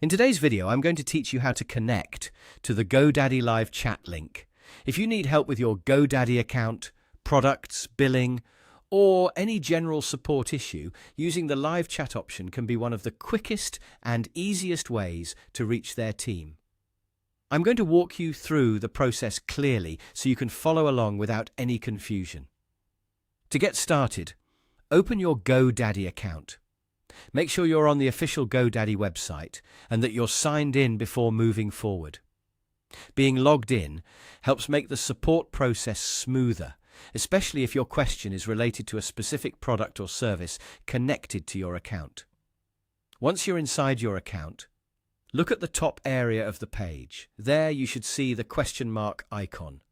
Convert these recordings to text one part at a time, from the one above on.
In today's video, I'm going to teach you how to connect to the GoDaddy Live chat link. If you need help with your GoDaddy account, products, billing, or any general support issue, using the live chat option can be one of the quickest and easiest ways to reach their team. I'm going to walk you through the process clearly so you can follow along without any confusion. To get started, open your GoDaddy account. Make sure you're on the official GoDaddy website and that you're signed in before moving forward. Being logged in helps make the support process smoother, especially if your question is related to a specific product or service connected to your account. Once you're inside your account, look at the top area of the page. There you should see the question mark icon.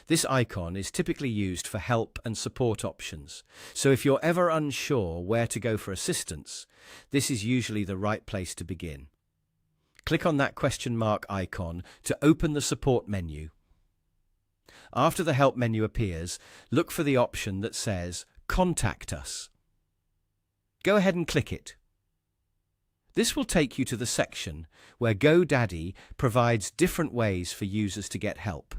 This icon is typically used for help and support options, so if you're ever unsure where to go for assistance, this is usually the right place to begin. Click on that question mark icon to open the support menu. After the help menu appears, look for the option that says Contact Us. Go ahead and click it. This will take you to the section where GoDaddy provides different ways for users to get help.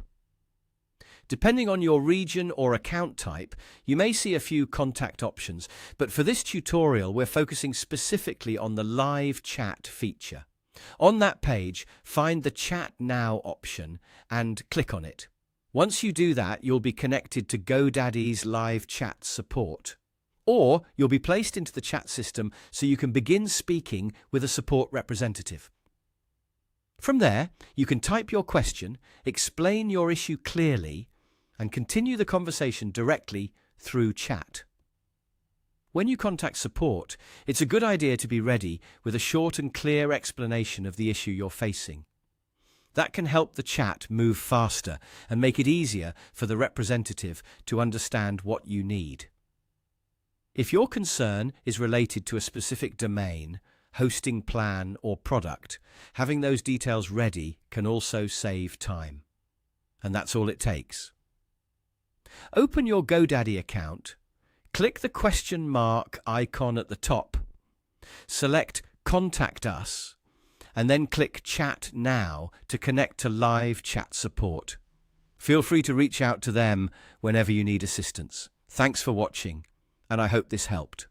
Depending on your region or account type, you may see a few contact options, but for this tutorial we're focusing specifically on the live chat feature. On that page, find the Chat Now option and click on it. Once you do that, you'll be connected to GoDaddy's live chat support. Or you'll be placed into the chat system so you can begin speaking with a support representative. From there, you can type your question, explain your issue clearly, and continue the conversation directly through chat. When you contact support, it's a good idea to be ready with a short and clear explanation of the issue you're facing. That can help the chat move faster and make it easier for the representative to understand what you need. If your concern is related to a specific domain, hosting plan, or product, having those details ready can also save time. And that's all it takes. Open your GoDaddy account, click the question mark icon at the top, select Contact Us, and then click Chat Now to connect to live chat support. Feel free to reach out to them whenever you need assistance. Thanks for watching, and I hope this helped.